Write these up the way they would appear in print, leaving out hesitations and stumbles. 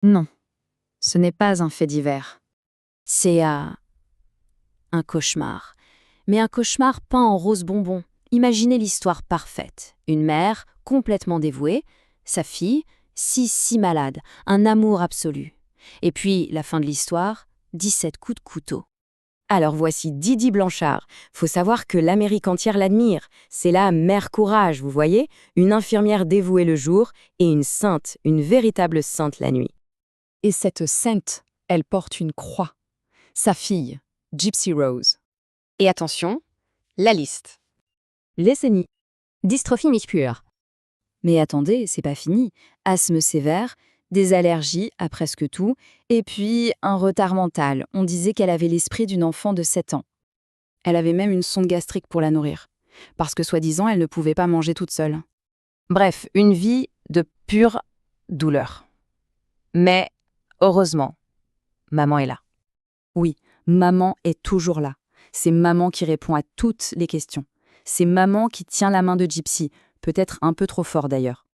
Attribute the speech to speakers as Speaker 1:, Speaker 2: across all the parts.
Speaker 1: Non, ce n'est pas un fait divers.
Speaker 2: C'est un cauchemar. Mais un cauchemar peint en rose bonbon. Imaginez l'histoire parfaite. Une mère complètement dévouée, sa fille, si malade, un amour absolu. Et puis, la fin de l'histoire, 17 coups de couteau. Alors voici Didi Blanchard. Faut savoir que l'Amérique entière l'admire. C'est la mère courage, vous voyez? Une infirmière dévouée le jour et une sainte, une véritable sainte la nuit.
Speaker 1: Et cette sainte, elle porte une croix. Sa fille, Gypsy Rose.
Speaker 3: Et attention, la liste.
Speaker 2: Leucémie, dystrophie musculaire. Mais attendez, c'est pas fini. Asthme sévère, des allergies à presque tout, et puis un retard mental. On disait qu'elle avait l'esprit d'une enfant de 7 ans.
Speaker 1: Elle avait même une sonde gastrique pour la nourrir, parce que soi-disant, elle ne pouvait pas manger toute seule.
Speaker 3: Bref, une vie de pure douleur. Mais heureusement, maman est là.
Speaker 1: Oui, maman est toujours là. C'est maman qui répond à toutes les questions. C'est maman qui tient la main de Gypsy, peut-être un peu trop fort d'ailleurs.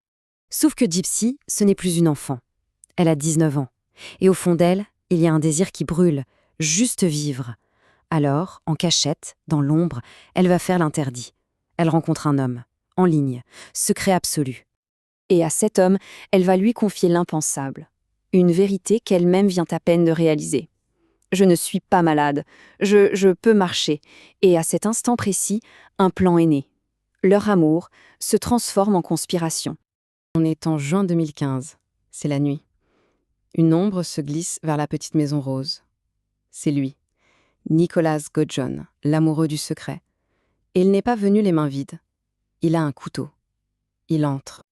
Speaker 2: Sauf que Gypsy, ce n'est plus une enfant. Elle a 19 ans. Et au fond d'elle, il y a un désir qui brûle, juste vivre. Alors, en cachette, dans l'ombre, elle va faire l'interdit. Elle rencontre un homme, en ligne, secret absolu. Et à cet homme, elle va lui confier l'impensable. Une vérité qu'elle-même vient à peine de réaliser. Je ne suis pas malade, je peux marcher. Et à cet instant précis, un plan est né. Leur amour se transforme en conspiration.
Speaker 1: On est en juin 2015. C'est la nuit. Une ombre se glisse vers la petite maison rose. C'est lui, Nicholas Godjon, l'amoureux du secret. Et il n'est pas venu les mains vides. Il a un couteau. Il entre.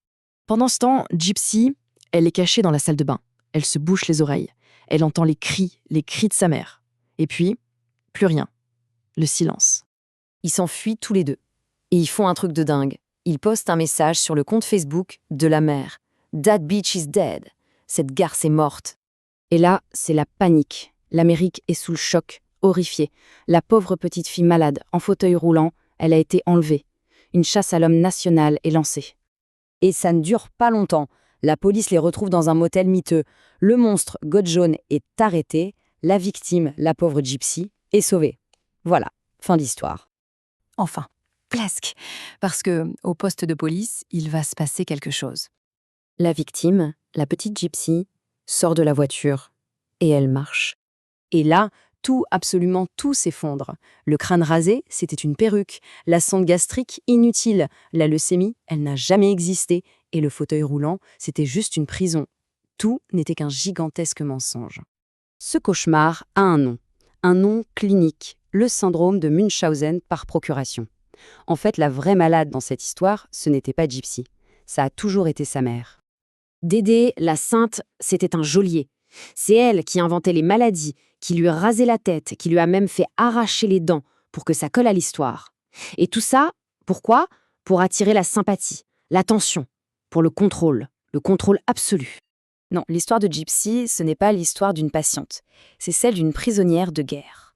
Speaker 4: Pendant ce temps, Gypsy, elle est cachée dans la salle de bain. Elle se bouche les oreilles. Elle entend les cris de sa mère. Et puis, plus rien. Le silence.
Speaker 2: Ils s'enfuient tous les deux. Et ils font un truc de dingue. Ils postent un message sur le compte Facebook de la mère. That bitch is dead. Cette garce est morte. Et là, c'est la panique. L'Amérique est sous le choc, horrifiée. La pauvre petite fille malade, en fauteuil roulant, elle a été enlevée. Une chasse à l'homme nationale est lancée. Et ça ne dure pas longtemps. La police les retrouve dans un motel miteux. Le monstre Godjon est arrêté. La victime, la pauvre Gypsy, est sauvée. Voilà, fin d'histoire.
Speaker 1: Enfin, presque. Parce que, au poste de police, il va se passer quelque chose.
Speaker 2: La victime, la petite Gypsy, sort de la voiture et elle marche. Et là, tout, absolument tout s'effondre. Le crâne rasé, c'était une perruque. La sonde gastrique, inutile. La leucémie, elle n'a jamais existé. Et le fauteuil roulant, c'était juste une prison. Tout n'était qu'un gigantesque mensonge. Ce cauchemar a un nom clinique, le syndrome de Munchausen par procuration. En fait, la vraie malade dans cette histoire, ce n'était pas Gypsy. Ça a toujours été sa mère. Dédé, la sainte, c'était un geôlier. C'est elle qui inventait les maladies, qui lui rasait la tête, qui lui a même fait arracher les dents pour que ça colle à l'histoire. Et tout ça, pourquoi? Pour attirer la sympathie, l'attention, pour le contrôle absolu. Non, l'histoire de Gypsy, ce n'est pas l'histoire d'une patiente, c'est celle d'une prisonnière de guerre.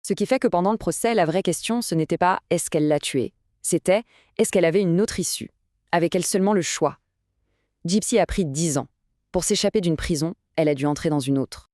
Speaker 2: Ce qui fait que pendant le procès, la vraie question, ce n'était pas « est-ce qu'elle l'a tuée ?» C'était « est-ce qu'elle avait une autre issue ?» Avait-elle seulement le choix? Gypsy a pris 10 ans. Pour s'échapper d'une prison, elle a dû entrer dans une autre.